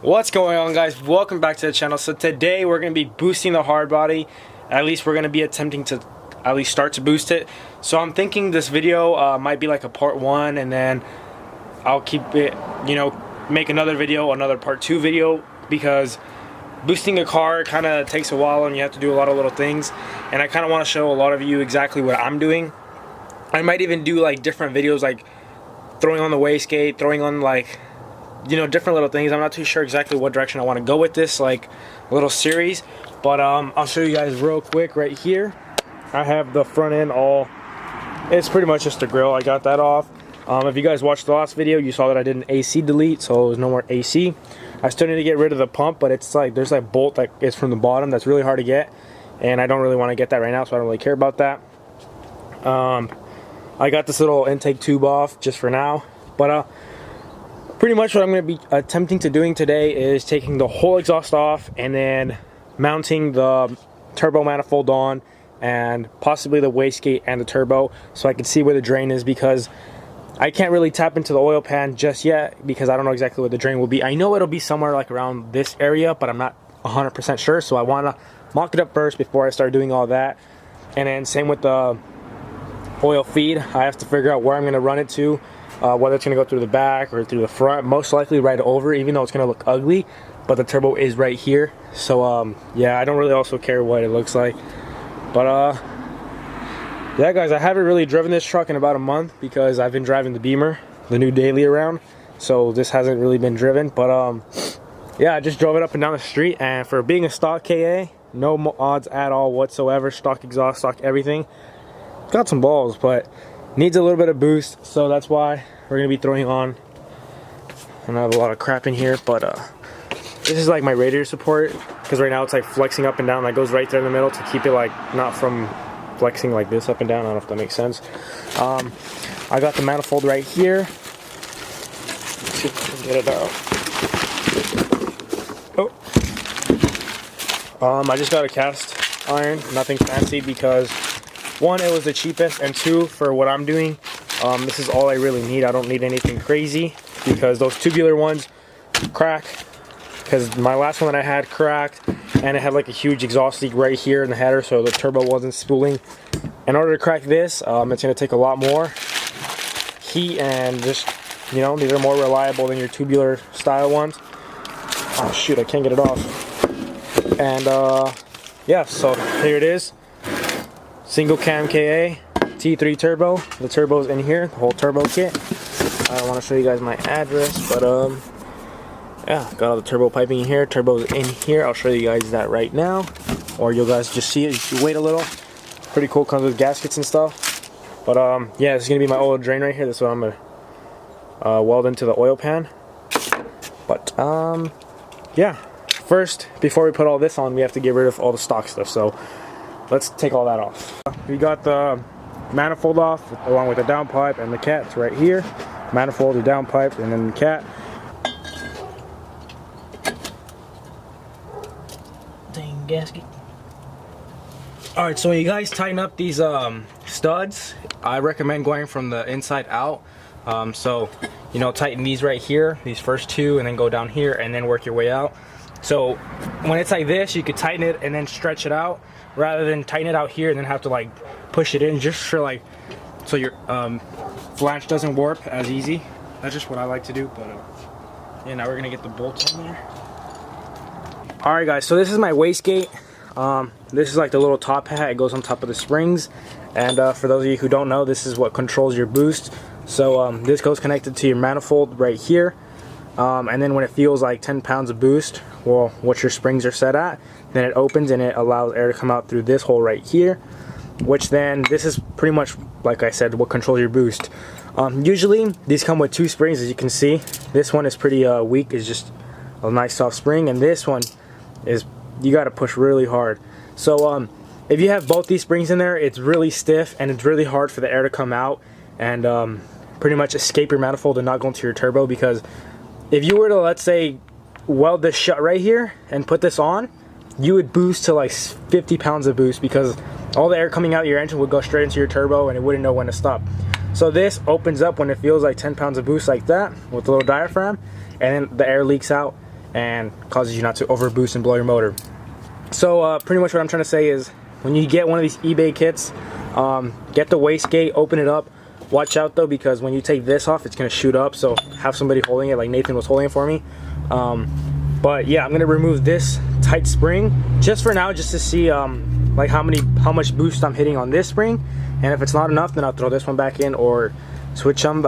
What's going on, guys? Welcome back to the channel. So today we're going to be boosting the hard body. At least we're going to be attempting to at least start to boost it. So I'm thinking this video might be like a part 1, and then I'll keep it, make another video, another part 2 video, because boosting a car kind of takes a while and you have to do a lot of little things, and I kind of want to show a lot of you exactly what I'm doing. I might even do like different videos, like throwing on the wastegate, throwing on like different little things. I'm not too sure exactly what direction I want to go with this like little series, but I'll show you guys real quick. Right here I have the front end all, it's pretty much just a grill. I got that off. If you guys watched the last video, you saw that I did an AC delete, so there's no more AC. I still need to get rid of the pump, but it's like there's like bolt that is from the bottom that's really hard to get, and I don't really want to get that right now, so I don't really care about that. I got this little intake tube off just for now, but pretty much what I'm going to be attempting to doing today is taking the whole exhaust off and then mounting the turbo manifold on, and possibly the wastegate and the turbo, so I can see where the drain is, because I can't really tap into the oil pan just yet because I don't know exactly where the drain will be. I know it'll be somewhere like around this area, but I'm not 100% sure, so I want to mock it up first before I start doing all that. And then same with the oil feed. I have to figure out where I'm going to run it to, whether it's going to go through the back or through the front. Most likely right over, even though it's going to look ugly, but the turbo is right here. So yeah, I don't really also care what it looks like, but yeah, guys, I haven't really driven this truck in about a month because I've been driving the Beamer, the new daily, around, so this hasn't really been driven. But yeah, I just drove it up and down the street, and for being a stock KA, no mods at all whatsoever. Stock exhaust, stock everything. Got some balls, but needs a little bit of boost, so that's why we're gonna be throwing on. And I have a lot of crap in here, but this is like my radiator support, because right now it's like flexing up and down. That goes right there in the middle to keep it like not from flexing like this up and down. I don't know if that makes sense. I got the manifold right here. Let's see if I can get it out. Oh. I just got a cast iron, nothing fancy, because one, it was the cheapest, and two, for what I'm doing, this is all I really need. I don't need anything crazy, because those tubular ones crack, because my last one that I had cracked, and it had like a huge exhaust leak right here in the header, so the turbo wasn't spooling. In order to crack this, it's going to take a lot more heat, and just, these are more reliable than your tubular style ones. Oh shoot, I can't get it off. And yeah, so here it is. Single cam KA T3 turbo. The turbo's in here, the whole turbo kit. I want to show you guys my address, but yeah, got all the turbo piping in here. Turbo's in here. I'll show you guys that right now, or you'll guys just see it if you wait a little. Pretty cool, comes with gaskets and stuff. But yeah, this is gonna be my oil drain right here. This is what I'm gonna weld into the oil pan. But yeah, first, before we put all this on, we have to get rid of all the stock stuff, so let's take all that off. We got the manifold off, along with the downpipe and the cat's right here. Manifold, the downpipe, and then the cat. Dang gasket. Alright, so when you guys tighten up these studs, I recommend going from the inside out. So, tighten these right here, these first two, and then go down here, and then work your way out. So when it's like this, you could tighten it and then stretch it out, rather than tighten it out here and then have to like push it in, just for like, so your flange doesn't warp as easy. That's just what I like to do. But yeah, now we're gonna get the bolts on there. Alright guys, so this is my wastegate. This is like the little top hat. It goes on top of the springs, and for those of you who don't know, this is what controls your boost. So this goes connected to your manifold right here, and then when it feels like 10 pounds of boost, well, what your springs are set at, then it opens and it allows air to come out through this hole right here, which then, this is pretty much, like I said, what controls your boost. Usually these come with 2 springs, as you can see. This one is pretty weak, it's just a nice soft spring, and this one is, you got to push really hard. So if you have both these springs in there, it's really stiff and it's really hard for the air to come out and pretty much escape your manifold and not go into your turbo. Because if you were to, let's say, weld this shut right here and put this on, you would boost to like 50 pounds of boost, because all the air coming out of your engine would go straight into your turbo and it wouldn't know when to stop. So this opens up when it feels like 10 pounds of boost like that with a little diaphragm, and then the air leaks out and causes you not to over boost and blow your motor. So pretty much what I'm trying to say is, when you get one of these eBay kits, get the wastegate, open it up. Watch out though, because when you take this off, it's gonna shoot up, so have somebody holding it like Nathan was holding it for me. But yeah, I'm gonna remove this tight spring just for now, just to see like how much boost I'm hitting on this spring, and if it's not enough, then I'll throw this one back in or switch them.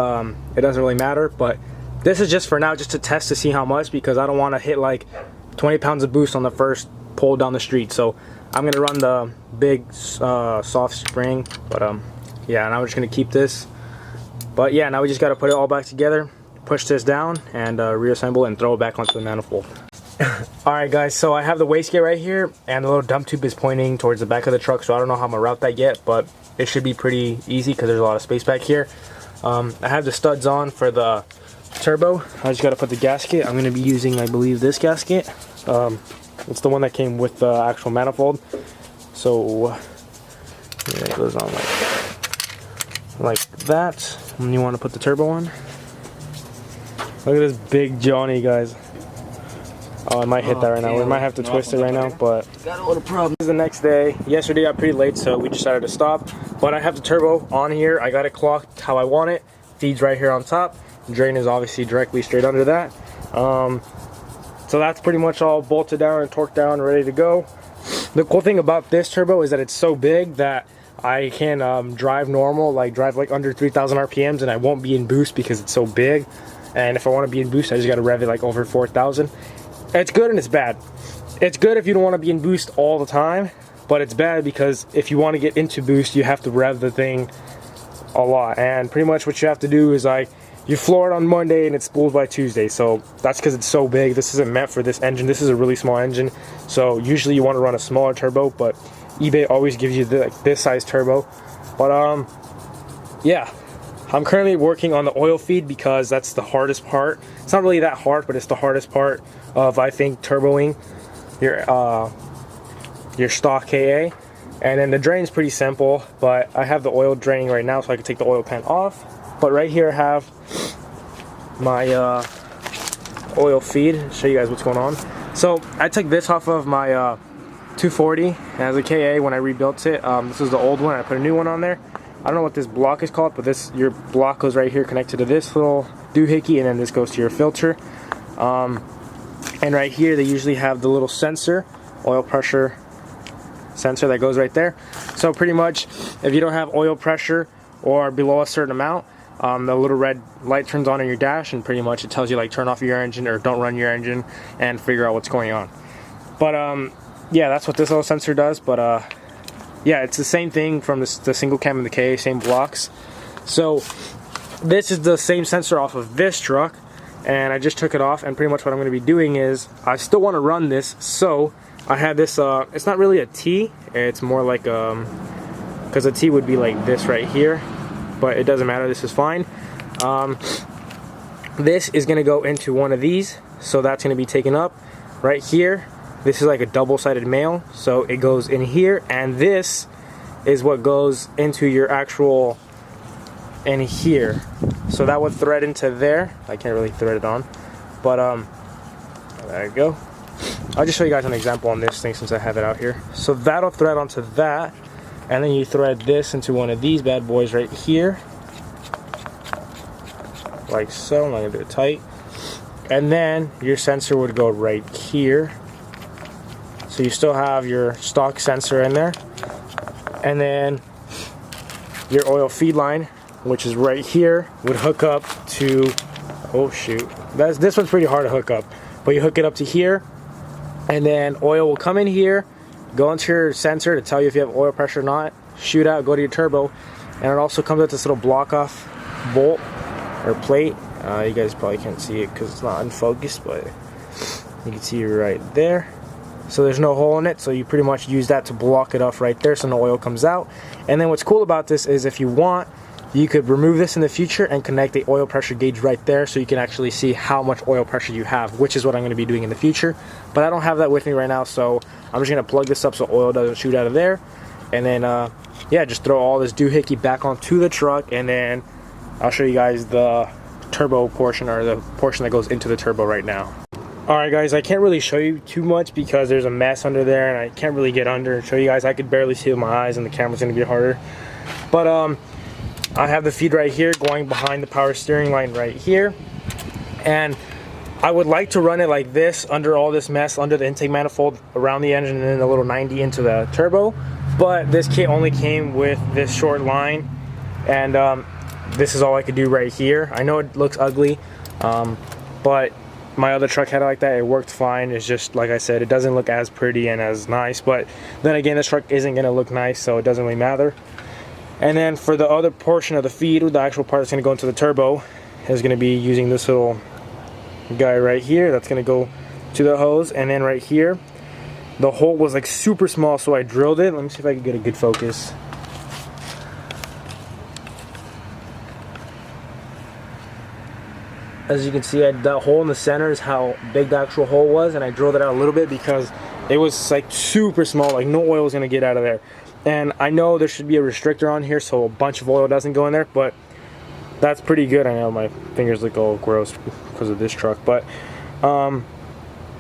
It doesn't really matter, but this is just for now, just to test to see how much, because I don't want to hit like 20 pounds of boost on the first pull down the street. So I'm gonna run the big soft spring, but yeah, now we're just gonna keep this. But yeah, now we just got to put it all back together, push this down, and reassemble and throw it back onto the manifold. Alright guys, so I have the wastegate right here, and the little dump tube is pointing towards the back of the truck, so I don't know how I'm going to route that yet, but it should be pretty easy because there's a lot of space back here. I have the studs on for the turbo. I just got to put the gasket. I'm going to be using, I believe, this gasket. It's the one that came with the actual manifold. So yeah, it goes on like that. And you want to put the turbo on. Look at this big Johnny, guys. Oh, I might hit that right now. We might have to twist it right now, but got a little problem. This is the next day. Yesterday got pretty late, so we decided to stop. But I have the turbo on here. I got it clocked how I want it. Feeds right here on top. Drain is obviously directly straight under that. So that's pretty much all bolted down and torqued down, ready to go. The cool thing about this turbo is that it's so big that I can drive normal, like drive like under 3,000 RPMs, and I won't be in boost because it's so big. And if I want to be in boost, I just got to rev it like over 4,000. It's good and it's bad. It's good if you don't want to be in boost all the time, but it's bad because if you want to get into boost, you have to rev the thing a lot. And pretty much what you have to do is like, you floor it on Monday and it spools by Tuesday. So that's because it's so big. This isn't meant for this engine. This is a really small engine. So usually you want to run a smaller turbo, but eBay always gives you this size turbo. But yeah, I'm currently working on the oil feed because that's the hardest part. It's not really that hard, but it's the hardest part of, I think, turboing your stock KA. And then the drain's pretty simple, but I have the oil draining right now, so I can take the oil pan off. But right here I have my oil feed. I'll show you guys what's going on. So I took this off of my 240 as a KA when I rebuilt it. This is the old one. I put a new one on there. I don't know what this block is called, but your block goes right here connected to this little doohickey, and then this goes to your filter. And right here they usually have the little sensor, oil pressure sensor that goes right there. So pretty much if you don't have oil pressure or below a certain amount, the little red light turns on in your dash, and pretty much it tells you like turn off your engine or don't run your engine and figure out what's going on. But yeah, that's what this little sensor does. But yeah, it's the same thing from the single cam and the KA, same blocks. So this is the same sensor off of this truck, and I just took it off, and pretty much what I'm going to be doing is I still want to run this. So I have this, it's not really a T, it's more like because a T would be like this right here, but it doesn't matter, this is fine. This is going to go into one of these, so that's going to be taken up right here. This is like a double-sided male, so it goes in here, and this is what goes into your actual in here. So that would thread into there. I can't really thread it on, but there you go. I'll just show you guys an example on this thing since I have it out here. So that'll thread onto that, and then you thread this into one of these bad boys right here, like so. I'm not gonna do it tight, and then your sensor would go right here. So you still have your stock sensor in there, and then your oil feed line, which is right here, would hook up to, oh shoot, this one's pretty hard to hook up, but you hook it up to here, and then oil will come in here, go into your sensor to tell you if you have oil pressure or not, shoot out, go to your turbo, and it also comes with this little block off bolt or plate. You guys probably can't see it because it's not unfocused, but you can see it right there. So there's no hole in it, so you pretty much use that to block it off right there so no oil comes out. And then what's cool about this is if you want, you could remove this in the future and connect the oil pressure gauge right there so you can actually see how much oil pressure you have, which is what I'm going to be doing in the future. But I don't have that with me right now, so I'm just going to plug this up so oil doesn't shoot out of there. And then, yeah, just throw all this doohickey back onto the truck, and then I'll show you guys the turbo portion, or the portion that goes into the turbo right now. Alright guys, I can't really show you too much because there's a mess under there and I can't really get under and show you guys. I could barely see with my eyes and the camera's gonna get harder. But I have the feed right here going behind the power steering line right here. And I would like to run it like this under all this mess, under the intake manifold, around the engine, and then a little 90 into the turbo. But this kit only came with this short line, and this is all I could do right here. I know it looks ugly, but my other truck had it like that. It worked fine. It's just, like I said, it doesn't look as pretty and as nice. But then again, this truck isn't going to look nice, so it doesn't really matter. And then for the other portion of the feed, the actual part that's going to go into the turbo, is going to be using this little guy right here that's going to go to the hose. And then right here, the hole was like super small, so I drilled it. Let me see if I can get a good focus. As you can see, that hole in the center is how big the actual hole was, and I drilled it out a little bit because it was like super small, like no oil was going to get out of there. And I know there should be a restrictor on here so a bunch of oil doesn't go in there, but that's pretty good. I know my fingers look all gross because of this truck, but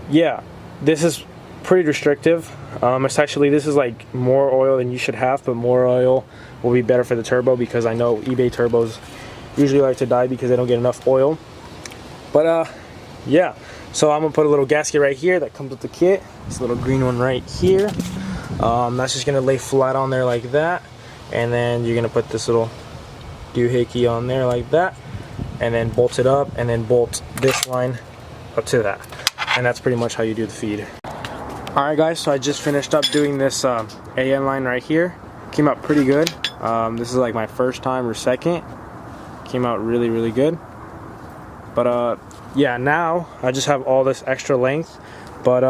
yeah, this is pretty restrictive. Essentially, this is like more oil than you should have, but more oil will be better for the turbo because I know eBay turbos usually like to die because they don't get enough oil. But yeah, so I'm gonna put a little gasket right here that comes with the kit. This little green one right here. That's just gonna lay flat on there like that, and then you're gonna put this little doohickey on there like that, and then bolt it up, and then bolt this line up to that, and that's pretty much how you do the feed. Alright guys, so I just finished up doing this AN line right here. Came out pretty good. This is like my first time or second. Came out really good. But yeah, now I just have all this extra length, but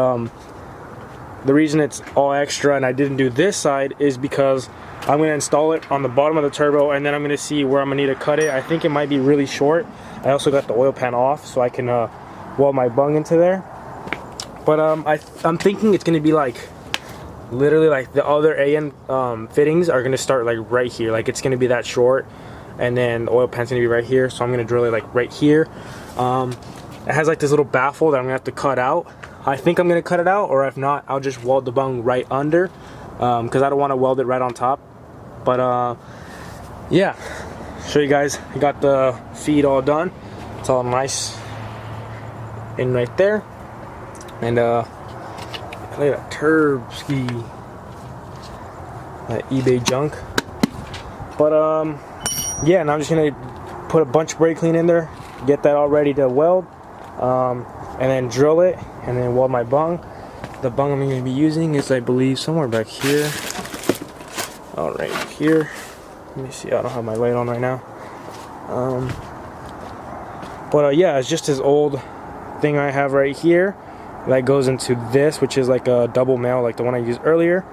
the reason it's all extra and I didn't do this side is because I'm going to install it on the bottom of the turbo, and then I'm going to see where I'm going to need to cut it. I think it might be really short. I also got the oil pan off so I can weld my bung into there. But I'm thinking it's going to be like literally like the other AN fittings are going to start like right here. Like it's going to be that short, and then the oil pan's going to be right here. So I'm going to drill it like right here. It has like this little baffle that I'm going to have to cut out. I think I'm going to cut it out, or if not, I'll just weld the bung right under, because I don't want to weld it right on top. But yeah, show you guys, I got the feed all done. It's all nice in right there. And look at that turb ski, that eBay junk. But yeah, and I'm just gonna put a bunch of brake clean in there, get that all ready to weld, and then drill it, and then weld my bung. The bung I'm going to be using is, I believe, somewhere back here. Oh, right here. Let me see. I don't have my light on right now. But yeah, it's just this old thing I have right here that goes into this, which is like a double male, like the one I used earlier.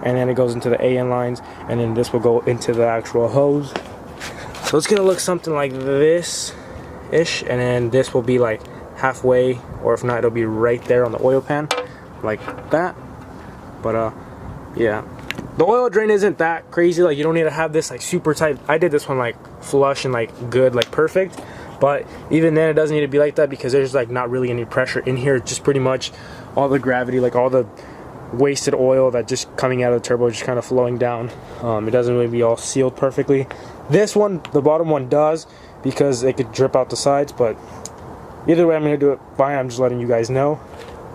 And then it goes into the AN lines, and then this will go into the actual hose. So it's going to look something like this-ish, and then this will be like halfway, or if not, it'll be right there on the oil pan, like that. But yeah, the oil drain isn't that crazy. Like, you don't need to have this like super tight. I did this one like flush and like good, like perfect. But even then, it doesn't need to be like that because there's like not really any pressure in here. It's just pretty much all the gravity, like all the wasted oil that just coming out of the turbo, just kind of flowing down. It doesn't really be all sealed perfectly. This one, the bottom one, does, because it could drip out the sides. But either way, I'm gonna do it fine. I'm just letting you guys know.